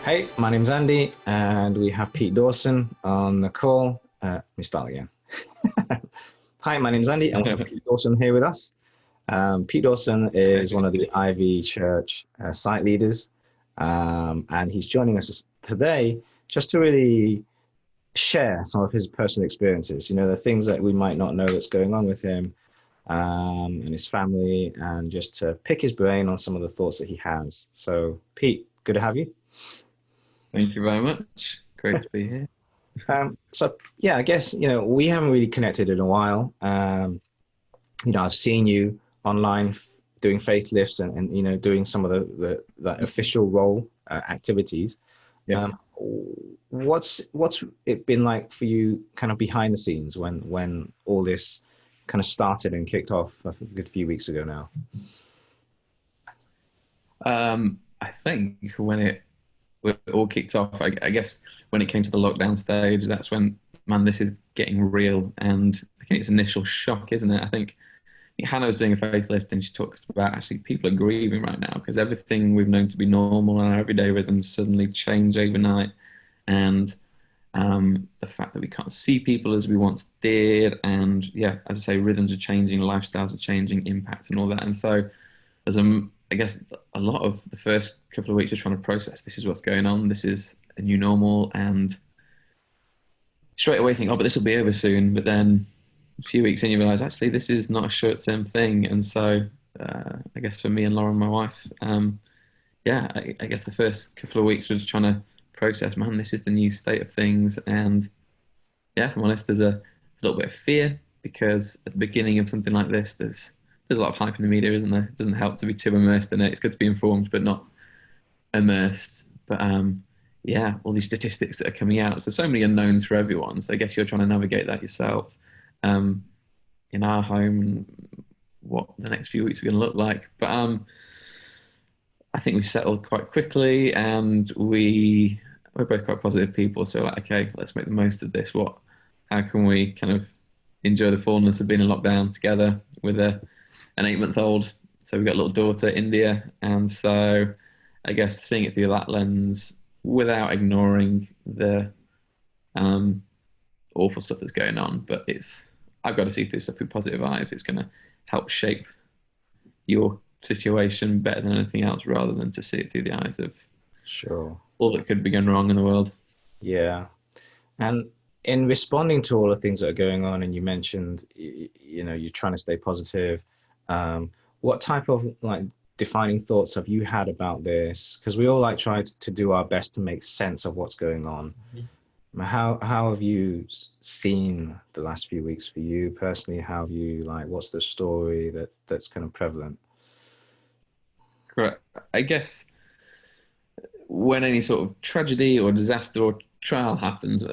Hey, my name's Andy, and we have Pete Dawson on the call. Let me start again. Hi, my name's Andy, and we have Pete Dawson here with us. Pete Dawson is one of the Ivy Church site leaders, and he's joining us today just to really share some of his personal experiences. You know, the things that we might not know that's going on with him and his family, and just to pick his brain on some of the thoughts that he has. So, Pete, good to have you. Thank you very much. Great to be here. So yeah, I guess, we haven't really connected in a while. I've seen you online doing faith lifts and doing some of the official role activities. Yeah. What's it been like for you kind of behind the scenes when all this kind of started and kicked off a good few weeks ago now? I think when it all kicked off, I guess when it came to the lockdown stage, that's when, man, this is getting real. And I think it's initial shock, isn't it? I think Hannah was doing a faith lift and she talks about actually people are grieving right now because everything we've known to be normal and our everyday rhythms suddenly change overnight. And the fact that we can't see people as we once did. And yeah, as I say, rhythms are changing, lifestyles are changing, impact and all that. And so as I guess a lot of the first couple of weeks was trying to process this is what's going on. This is a new normal, and straight away think, oh, but this will be over soon. But then a few weeks in, you realise actually this is not a short-term thing. And so I guess for me and Lauren, my wife, I guess the first couple of weeks was trying to process, man, this is the new state of things. And yeah, if I'm honest, there's a little bit of fear because at the beginning of something like this, there's a lot of hype in the media, isn't there? It doesn't help to be too immersed in it. It's good to be informed, but not immersed. But all these statistics that are coming out. So many unknowns for everyone. So I guess you're trying to navigate that yourself in our home and what the next few weeks are going to look like. But I think we settled quite quickly, and we're both quite positive people. So like, okay, let's make the most of this. How can we kind of enjoy the fullness of being in lockdown together with an 8-month-old? So we've got a little daughter, India, and so I guess seeing it through that lens without ignoring the awful stuff that's going on. But I've got to see through stuff with positive eyes. It's going to help shape your situation better than anything else, rather than to see it through the eyes of Sure all that could be going wrong in the world. Yeah. And in responding to all the things that are going on, and you mentioned, you're trying to stay positive. What type of defining thoughts have you had about this? Because we all try to do our best to make sense of what's going on. Mm-hmm. How have you seen the last few weeks for you personally? How have you what's the story that's kind of prevalent? Correct. I guess when any sort of tragedy or disaster or trial happens,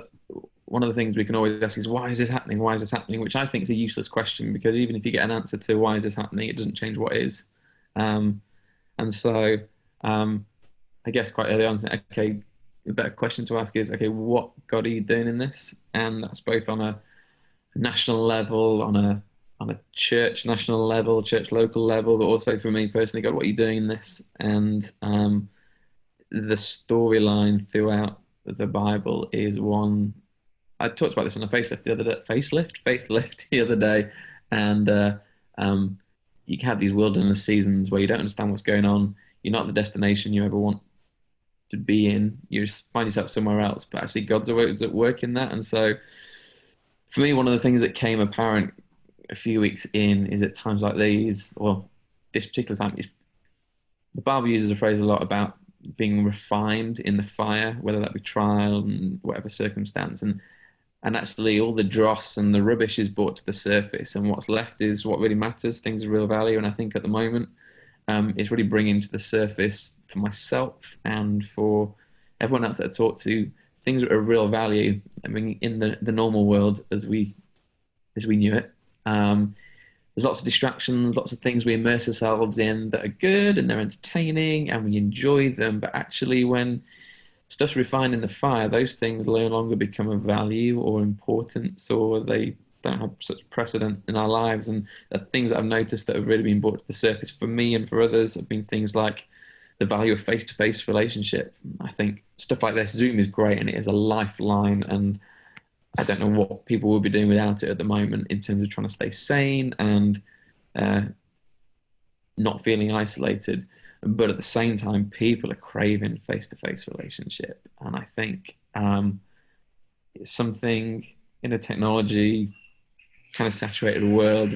one of the things we can always ask is, why is this happening? Why is this happening? Which I think is a useless question, because even if you get an answer to why is this happening, it doesn't change what is. And so I guess quite early on, okay, the better question to ask is, okay, what God are you doing in this? And that's both on a national level, on a church national level, church local level, but also for me personally, God, what are you doing in this? And the storyline throughout the Bible is one. I talked about this on a faith lift the other day, and you can have these wilderness seasons where you don't understand what's going on. You're not the destination you ever want to be in. You just find yourself somewhere else, but actually God's always at work in that. And so for me, one of the things that came apparent a few weeks in is at times like these, or this particular time, the Bible uses a phrase a lot about being refined in the fire, whether that be trial and whatever circumstance. And actually all the dross and the rubbish is brought to the surface, and what's left is what really matters, things of real value. And I think at the moment, it's really bringing to the surface for myself and for everyone else that I talk to, things that are of real value. I mean, in the normal world as we knew it, there's lots of distractions, lots of things we immerse ourselves in that are good and they're entertaining and we enjoy them. But actually, when stuff's refined in the fire, those things no longer become of value or importance, or they don't have such precedent in our lives. And the things that I've noticed that have really been brought to the surface for me and for others have been things like the value of face-to-face relationship. I think stuff like this, Zoom is great and it is a lifeline, and I don't know what people will be doing without it at the moment in terms of trying to stay sane and uh, not feeling isolated. But at the same time, people are craving face-to-face relationship, and I think it's something in a technology kind of saturated world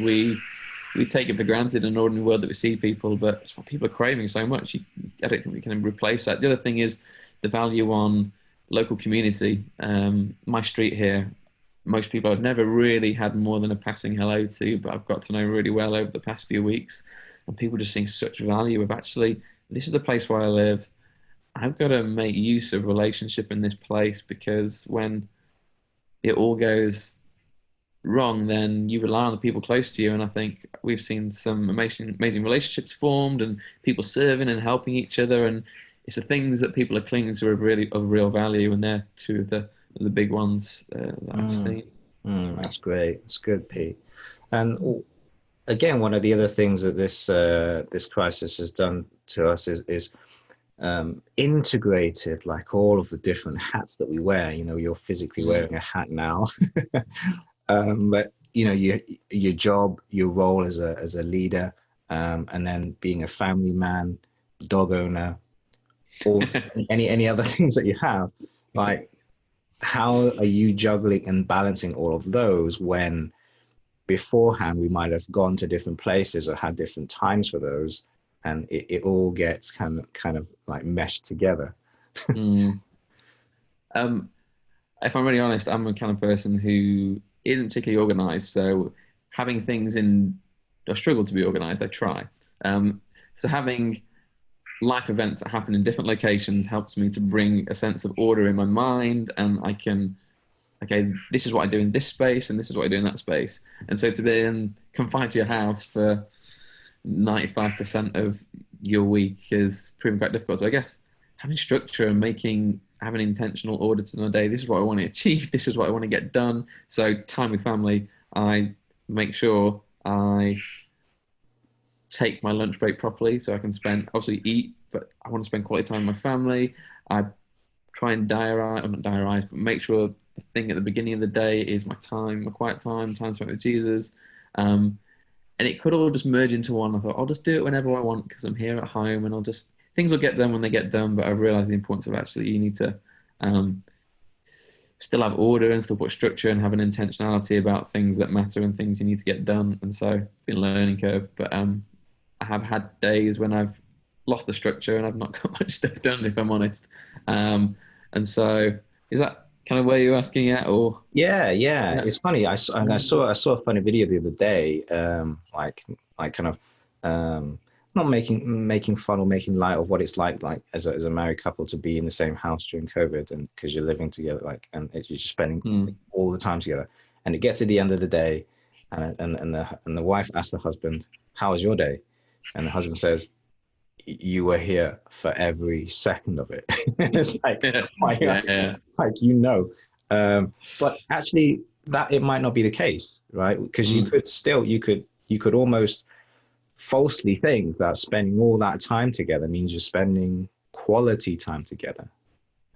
we take it for granted in an ordinary world that we see people, but it's what people are craving so much. I don't think we can replace that. The other thing is the value on local community. My street here, most people I've never really had more than a passing hello to, but I've got to know really well over the past few weeks. And people just seeing such value of actually, this is the place where I live. I've got to make use of relationship in this place, because when it all goes wrong, then you rely on the people close to you. And I think we've seen some amazing relationships formed, and people serving and helping each other. And it's the things that people are clinging to of real value, and they're two of the big ones that I've seen. That's great. It's good, Pete. And again, one of the other things that this crisis has done to us is integrated like all of the different hats that we wear. You know, you're physically wearing a hat now. But you know, your job, your role as a leader, and then being a family man, dog owner, or any other things that you have. Like, how are you juggling and balancing all of those when beforehand we might have gone to different places or had different times for those, and it all gets kind of like meshed together? If I'm really honest, I'm a kind of person who isn't particularly organized. So having things I struggle to be organized. I try. So having life events that happen in different locations helps me to bring a sense of order in my mind, and I can, okay, this is what I do in this space, and this is what I do in that space. And so to be confined to your house for 95% of your week is proving quite difficult. So I guess having structure and having intentional order to my day. This is what I want to achieve. This is what I want to get done. So time with family, I make sure I take my lunch break properly so I can obviously eat, but I want to spend quality time with my family. I try and not diarize, but make sure the thing at the beginning of the day is my quiet time spent with Jesus. And it could all just merge into one. I thought, I'll just do it whenever I want because I'm here at home, and things will get done when they get done. But I've realized the importance of actually you need to still have order and still put structure and have an intentionality about things that matter and things you need to get done. And so it's been a learning curve, but I have had days when I've lost the structure and I've not got much stuff done, if I'm honest. And so is that kind of where you're asking at, or? Yeah. It's funny. I saw a funny video the other day, like kind of not making fun or making light of what it's like as a married couple to be in the same house during COVID, and because you're living together, and you're just spending all the time together. And it gets to the end of the day, and the wife asks the husband, "How was your day?" And the husband says, "You were here for every second of it." It's like, like, but actually that it might not be the case, right? Because you could almost falsely think that spending all that time together means you're spending quality time together,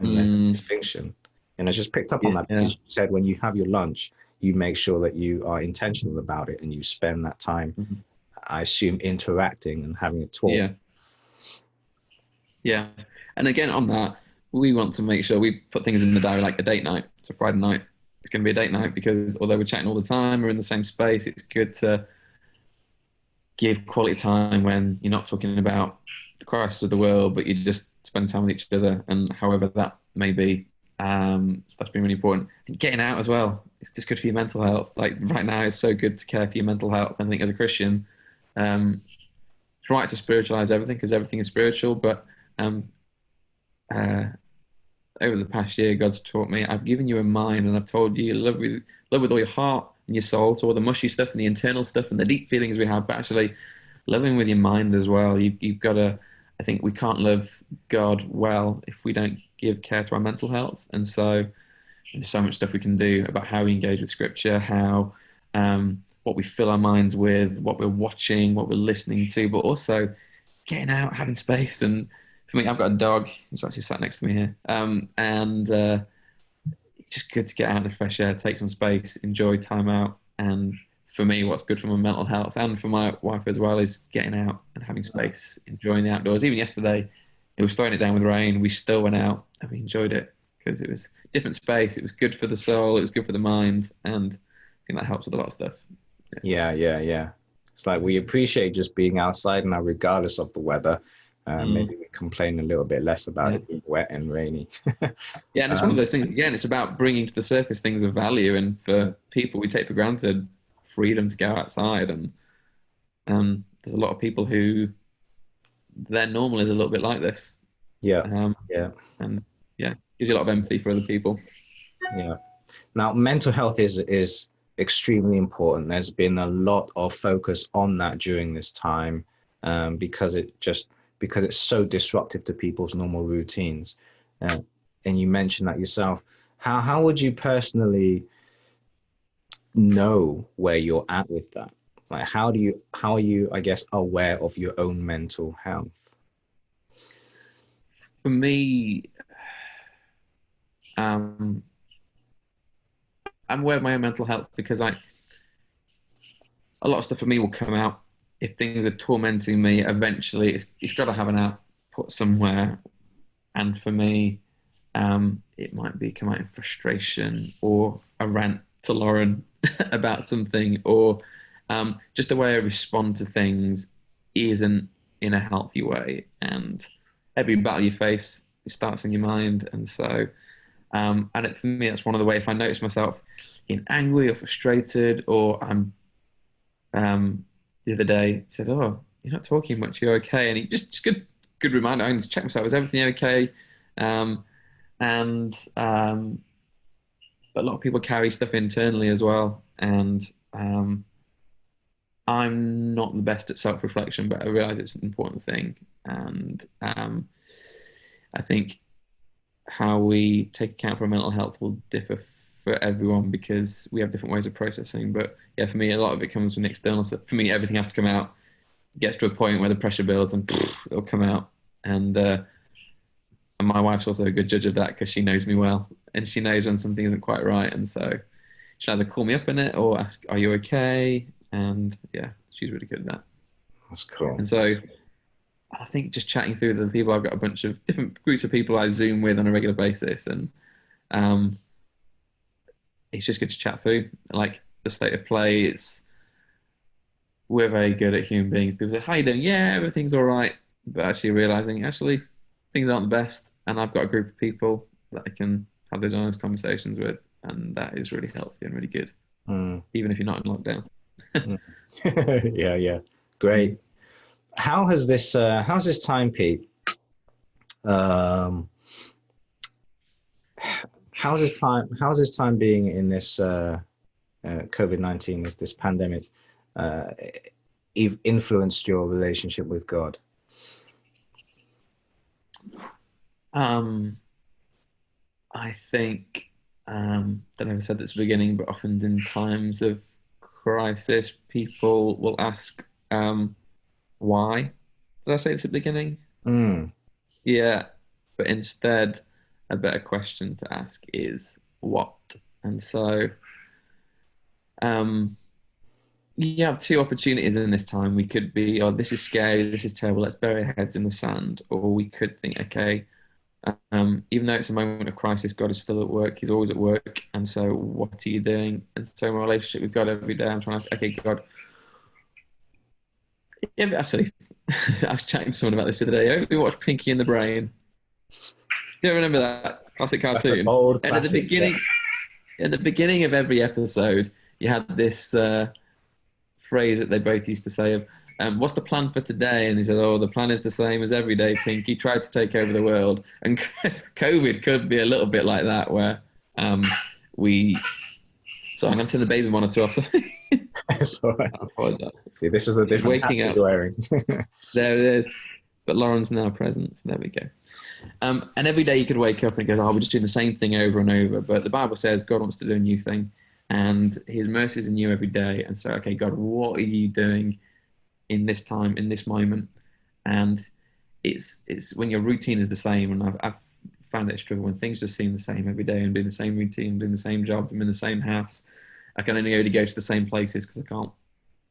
and there's a distinction. And I just picked up on that because you said when you have your lunch, you make sure that you are intentional about it and you spend that time, I assume, interacting and having a talk. Yeah. And again, on that, we want to make sure we put things in the diary, like a date night. So Friday night, it's going to be a date night, because although we're chatting all the time, we're in the same space, it's good to give quality time when you're not talking about the crisis of the world, but you just spend time with each other, and however that may be. So that's been really important. And getting out as well. It's just good for your mental health. Like right now, it's so good to care for your mental health. I think as a Christian, it's right to spiritualize everything because everything is spiritual. But over the past year, God's taught me, I've given you a mind, and I've told you love with all your heart and your soul, so all the mushy stuff and the internal stuff and the deep feelings we have, but actually loving with your mind as well. You've got to, I think we can't love God well if we don't give care to our mental health. And so there's so much stuff we can do about how we engage with scripture, how what we fill our minds with, what we're watching, what we're listening to, but also getting out, having space and for me, I've got a dog who's actually sat next to me here, and it's just good to get out in the fresh air, take some space, enjoy time out. And for me, what's good for my mental health and for my wife as well is getting out and having space, enjoying the outdoors. Even yesterday, it was throwing it down with rain. We still went out and we enjoyed it because it was different space. It was good for the soul. It was good for the mind, and I think that helps with a lot of stuff. Yeah, yeah, yeah. It's like we appreciate just being outside now, regardless of the weather. Maybe we complain a little bit less about it being wet and rainy. Yeah, and it's one of those things, again, it's about bringing to the surface things of value. And for people, we take for granted freedom to go outside. And there's a lot of people who their normal is a little bit like this. Yeah, yeah, And yeah, gives you a lot of empathy for other people. yeah. Now, mental health is extremely important. There's been a lot of focus on that during this time, because it's so disruptive to people's normal routines. And you mentioned that yourself. How would you personally know where you're at with that? Like, how are you, I guess, aware of your own mental health? For me, I'm aware of my own mental health because a lot of stuff for me will come out if things are tormenting me. Eventually, it's got to have an output somewhere, and for me, it might be come out in frustration or a rant to Lauren about something, or just the way I respond to things isn't in a healthy way. And every battle you face, it starts in your mind, and so. For me, that's one of the ways. If I notice myself getting angry or frustrated, or I'm the other day said, "Oh, you're not talking much. You're okay." And he just good reminder. I need to check myself. Is everything okay? Um, and But a lot of people carry stuff internally as well, and I'm not the best at self-reflection, but I realize it's an important thing, and I think how we take account for our mental health will differ for everyone because we have different ways of processing. But yeah, for me, a lot of it comes from the external stuff. For me, everything has to come out. It gets to a point where the pressure builds and it'll come out. And my wife's also a good judge of that because she knows me well and she knows when something isn't quite right. And so she'll either call me up in it or ask, "Are you okay?" And yeah, she's really good at that. That's cool. And so I think just chatting through the people, I've got a bunch of different groups of people I Zoom with on a regular basis, and it's just good to chat through like the state of play. We're very good at human beings. People say, "How you doing?" "Yeah, everything's all right," but actually realizing things aren't the best, and I've got a group of people that I can have those honest conversations with, and that is really healthy and really good, even if you're not in lockdown. Yeah, yeah, great. How's this time, Pete? How's this time being in this COVID-19, this pandemic, influenced your relationship with God? I think that I've said this at the beginning, but often in times of crisis, people will ask, "Why?" Did I say this at the beginning? Yeah, but instead, a better question to ask is what. And so, you have two opportunities in this time. We could be, "Oh, this is scary, this is terrible, let's bury our heads in the sand," or we could think, "Okay, even though it's a moment of crisis, God is still at work. He's always at work. And so what are you doing?" And so my relationship with God every day, I'm trying to say, "Okay, God." Yeah, actually, I was chatting to someone about this the other day. We watched Pinky and the Brain. You remember that classic cartoon? That's an old and classic. At the beginning of every episode, you had this phrase that they both used to say of, "What's the plan for today?" And he said, "Oh, the plan is the same as every day, Pinky. Tried to take over the world." And COVID could be a little bit like that, where we. So I'm going to turn the baby monitor off. Sorry. That's all right. I apologize. See, this is a different hat you're wearing. There it is. But Lauren's now present. So there we go. And every day you could wake up and go, "Oh, we're just doing the same thing over and over." But the Bible says God wants to do a new thing, and His mercies are new every day. And so, okay, God, what are you doing in this time, in this moment? And it's when your routine is the same, and I've found it a struggle when things just seem the same every day. I'm doing the same routine, doing the same job, I'm in the same house. I can only go to the same places because I can't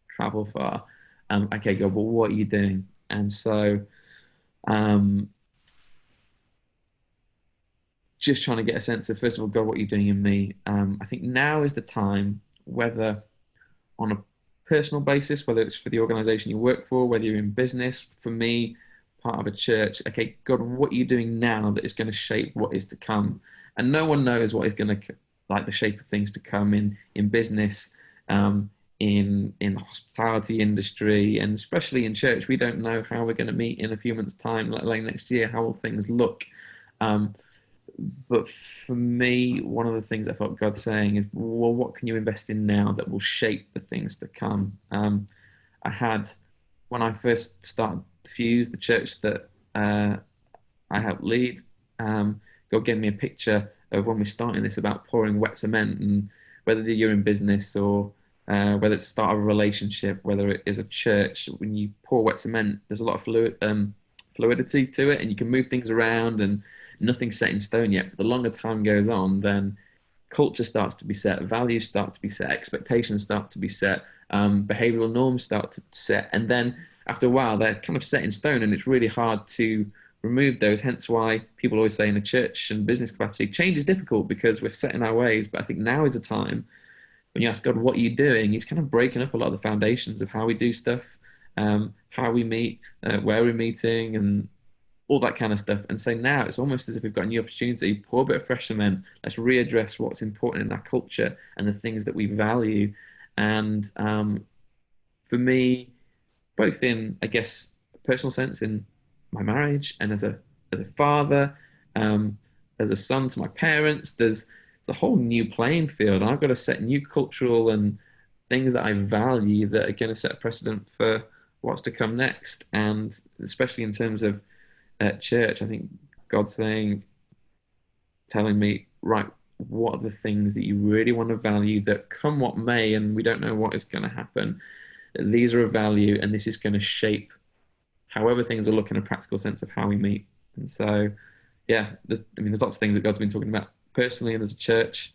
travel far. Okay, God, well, what are you doing? And so, um, just trying to get a sense of, first of all, God, what are you doing in me? I think now is the time, whether on a personal basis, whether it's for the organization you work for, whether you're in business, for me, part of a church, okay, God, what are you doing now that is going to shape what is to come? And no one knows what is going to, like the shape of things to come in business, in the hospitality industry, and especially in church. We don't know how we're going to meet in a few months' time, let alone next year. How will things look? Um, but for me, one of the things I felt God saying is, well, what can you invest in now that will shape the things to come? I had, when I first started Fuse, the church that I helped lead, God gave me a picture of when we're starting this about pouring wet cement, and whether you're in business or whether it's the start of a relationship, whether it is a church, when you pour wet cement, there's a lot of fluidity to it, and you can move things around, and nothing's set in stone yet. But the longer time goes on, then culture starts to be set, values start to be set, expectations start to be set, behavioral norms start to set, and then after a while, they're kind of set in stone, and it's really hard to remove those. Hence why people always say in a church and business capacity, change is difficult because we're set in our ways. But I think now is the time when you ask God, what are you doing? He's kind of breaking up a lot of the foundations of how we do stuff, how we meet, where we're meeting, and all that kind of stuff. And so now it's almost as if we've got a new opportunity, pour a bit of fresh cement, let's readdress what's important in our culture and the things that we value. And for me, both in, I guess, a personal sense in my marriage, and as a father, as a son to my parents, there's a whole new playing field. And I've got to set new cultural and things that I value that are going to set a precedent for what's to come next. And especially in terms of church, I think God's saying, telling me, right, what are the things that you really want to value that come what may, and we don't know what is going to happen. These are of value, and this is going to shape however things will look in a practical sense of how we meet. And so, yeah, there's lots of things that God's been talking about personally and as a church,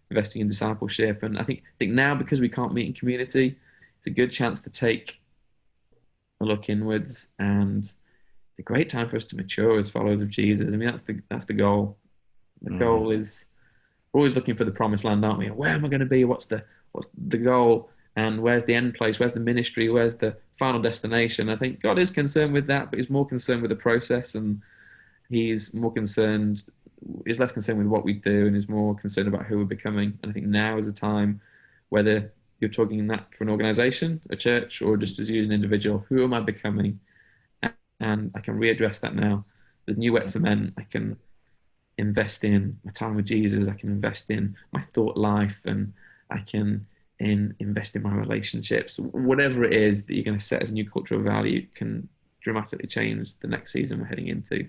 investing in discipleship. And I think now, because we can't meet in community, it's a good chance to take a look inwards, and it's a great time for us to mature as followers of Jesus. I mean, that's the goal. The goal is, we're always looking for the promised land, aren't we? Where am I going to be? What's the goal? And where's the end place? Where's the ministry? Where's the final destination? I think God is concerned with that, but he's more concerned with the process, and he's less concerned with what we do, and is more concerned about who we're becoming. And I think now is the time, whether you're talking that for an organization, a church, or just as you as an individual, who am I becoming? And I can readdress that now. There's new wet cement. I can invest in my time with Jesus. I can invest in my thought life, and I can invest in my relationships. Whatever it is that you're going to set as a new cultural value can dramatically change the next season we're heading into.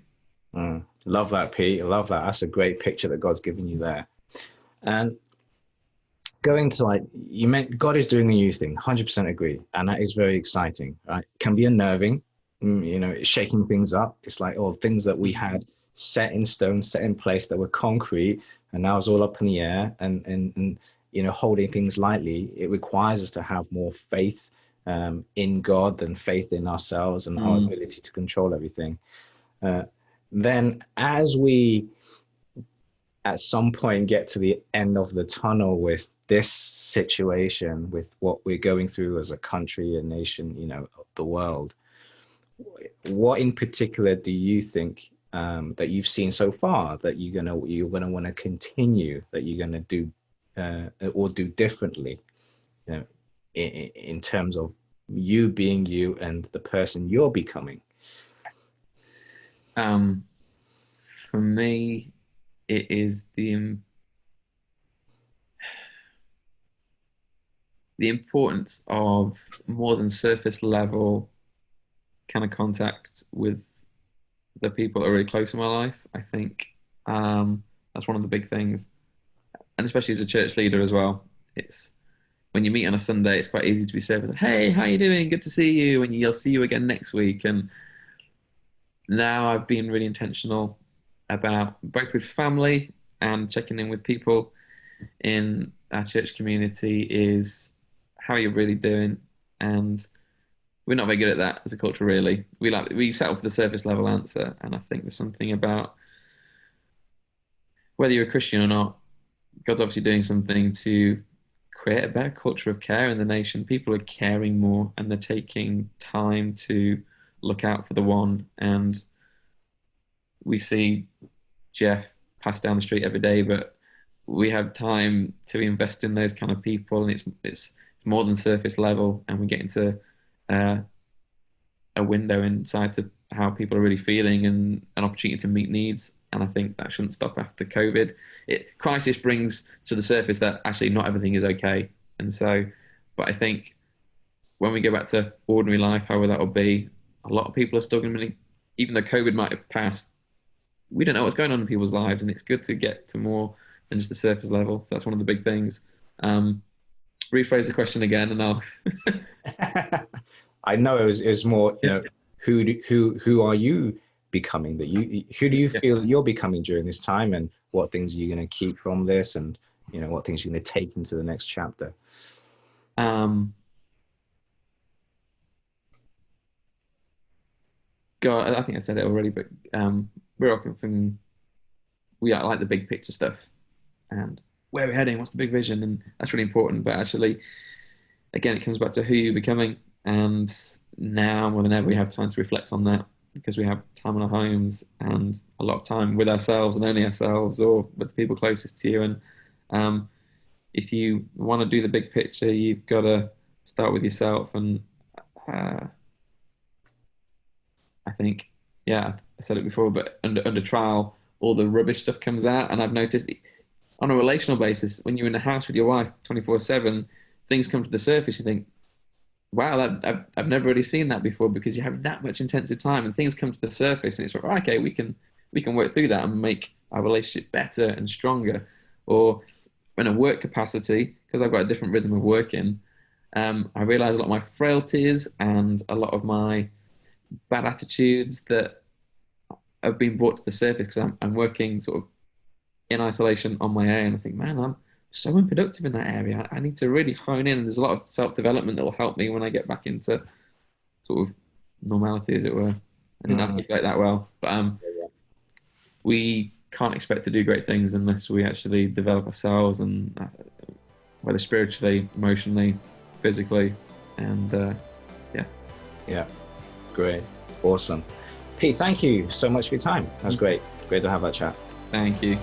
Love that, Pete. I love that. That's a great picture that God's given you there. And going to, like you meant, God is doing a new thing. 100% agree, and that is very exciting. Right? Can be unnerving, shaking things up. It's like things that we had set in stone, set in place, that were concrete, and now it's all up in the air, and holding things lightly. It requires us to have more faith in God than faith in ourselves and our ability to control everything. Then as we at some point get to the end of the tunnel with this situation, with what we're going through as a country, a nation, the world, what in particular do you think that you've seen so far that you're gonna want to continue, that you're gonna do or do differently, in terms of you being you and the person you're becoming? For me, it is the importance of more than surface level kind of contact with the people that are really close in my life. I think that's one of the big things, and especially as a church leader as well. It's when you meet on a Sunday, it's quite easy to be surface. Hey, how you doing? Good to see you. And you'll see you again next week. And now I've been really intentional about both with family and checking in with people in our church community is how you're really doing. And we're not very good at that as a culture, really. We settle for the surface level answer, and I think there's something about whether you're a Christian or not, God's obviously doing something to create a better culture of care in the nation. People are caring more and they're taking time to look out for the one. And we see Jeff pass down the street every day, but we have time to invest in those kind of people, and it's more than surface level, and we get into uh, a window inside to how people are really feeling and an opportunity to meet needs. And I think that shouldn't stop after COVID. Crisis brings to the surface that actually not everything is okay. And so, but I think when we go back to ordinary life, however that will be, a lot of people are still going to be, even though COVID might have passed, we don't know what's going on in people's lives. And it's good to get to more than just the surface level. So that's one of the big things. Rephrase the question again and I'll. I know it was more, who are you becoming, who do you feel that you're becoming during this time, and what things are you going to keep from this, and what things you're going to take into the next chapter? God, I think I said it already, but we're often we like the big picture stuff and where we're heading, what's the big vision, and that's really important. But actually, again, it comes back to who you're becoming, and now more than ever, we have time to reflect on that because we have time in our homes and a lot of time with ourselves and only ourselves, or with the people closest to you. And if you want to do the big picture, you've got to start with yourself. And I think, I said it before, but under trial, all the rubbish stuff comes out. And I've noticed on a relational basis, when you're in the house with your wife 24/7, things come to the surface. You think, wow, I've never really seen that before, because you have that much intensive time and things come to the surface, and it's like, oh, okay, we can work through that and make our relationship better and stronger. Or in a work capacity, because I've got a different rhythm of working, I realize a lot of my frailties and a lot of my bad attitudes that have been brought to the surface because I'm working sort of in isolation on my own. I think, man, I'm so unproductive in that area. I need to really hone in, and there's a lot of self-development that will help me when I get back into sort of normality, as it were. I didn't articulate that well, but we can't expect to do great things unless we actually develop ourselves, and whether spiritually, emotionally, physically, and yeah, great, awesome. Pete, thank you so much for your time. That was great to have that chat. Thank you.